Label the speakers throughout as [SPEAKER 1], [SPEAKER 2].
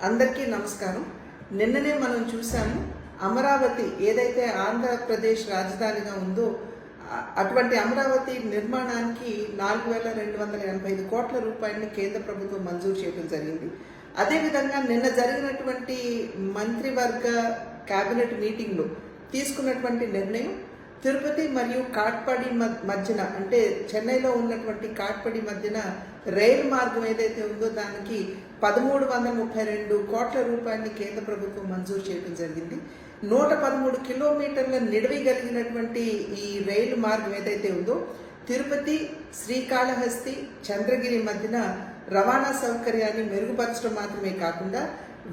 [SPEAKER 1] అందరికీ నమస్కారం. నిన్ననే మనం చూసాము అమరావతి ఏదైతే ఆంధ్రప్రదేశ్ రాజధానిగా ఉందో అటువంటి అమరావతి నిర్మాణానికి 4,285 కోట్ల రూపాయలని కేంద్ర ప్రభుత్వం మంజూరు చేయడం జరిగింది. అదేవిధంగా నిన్న జరిగినటువంటి మంత్రివర్గ కేబినెట్ మీటింగ్లో తీసుకున్నటువంటి నిర్ణయం తిరుపతి మరియు కాట్పాడి మధ్యన అంటే చెన్నైలో ఉన్నటువంటి కాట్పాడి మధ్యన రైలు మార్గం ఏదైతే ఉందో దానికి 1,332 కోట్ల రూపాయలని కేంద్ర ప్రభుత్వం మంజూరు చేయడం జరిగింది. 113 కిలోమీటర్ల నిడివి కలిగినటువంటి ఈ రైలు మార్గం ఏదైతే ఉందో తిరుపతి, శ్రీకాళహస్తి, చంద్రగిరి మధ్యన రవాణా సౌకర్యాన్ని మెరుగుపరచడం మాత్రమే కాకుండా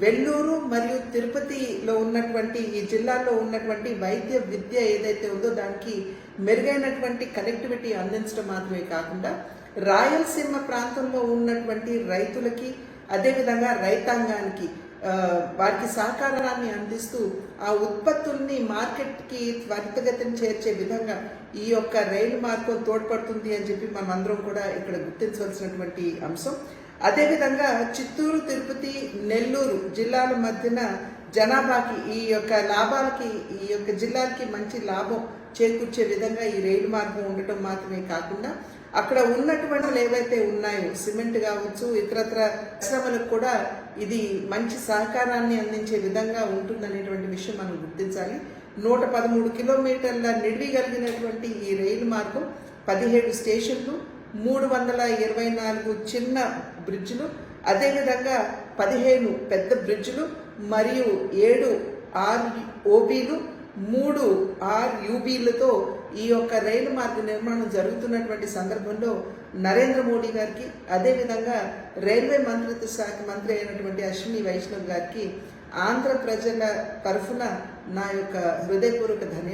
[SPEAKER 1] వెల్లూరు మరియు తిరుపతిలో ఉన్నటువంటి ఈ జిల్లాల్లో ఉన్నటువంటి వైద్య విద్య ఏదైతే ఉందో దానికి మెరుగైనటువంటి కనెక్టివిటీ అందించడం మాత్రమే కాకుండా రాయలసీమ ప్రాంతంలో ఉన్నటువంటి రైతులకి అదేవిధంగా రైతాంగానికి వారికి సహకారాన్ని అందిస్తూ ఆ ఉత్పత్తుల్ని మార్కెట్కి త్వరితగతిని చేర్చే విధంగా ఈ యొక్క రైలు మార్గం తోడ్పడుతుంది అని చెప్పి మనం అందరం కూడా ఇక్కడ గుర్తించవలసినటువంటి అంశం. అదేవిధంగా చిత్తూరు, తిరుపతి, నెల్లూరు జిల్లాల మధ్యన జనాభాకి ఈ యొక్క లాభాలకి ఈ యొక్క జిల్లాలకి మంచి లాభం చేకూర్చే విధంగా ఈ రైలు మార్గం ఉండటం మాత్రమే కాకుండా అక్కడ ఉన్నటువంటి ఏవైతే ఉన్నాయో సిమెంట్ కావచ్చు ఇతరత్ర పరిశ్రమలకు కూడా ఇది మంచి సహకారాన్ని అందించే విధంగా ఉంటుందనేటువంటి విషయం మనం గుర్తించాలి. 113 కిలోమీటర్ల నిడివి కలిగినటువంటి ఈ రైలు మార్గం 17 స్టేషన్లు, 324 చిన్న బ్రిడ్జ్లు, అదేవిధంగా 15 పెద్ద బ్రిడ్జ్లు మరియు 7 ROBలు, 3 RUBలతో ఈ యొక్క రైలు మార్గ నిర్మాణం జరుగుతున్నటువంటి సందర్భంలో నరేంద్ర మోడీ గారికి అదేవిధంగా రైల్వే మంత్రిత్వ శాఖ మంత్రి అయినటువంటి అశ్విని వైష్ణవ్ గారికి ఆంధ్ర ప్రజల తరఫున నా యొక్క హృదయపూర్వక ధన్యవాదాలు.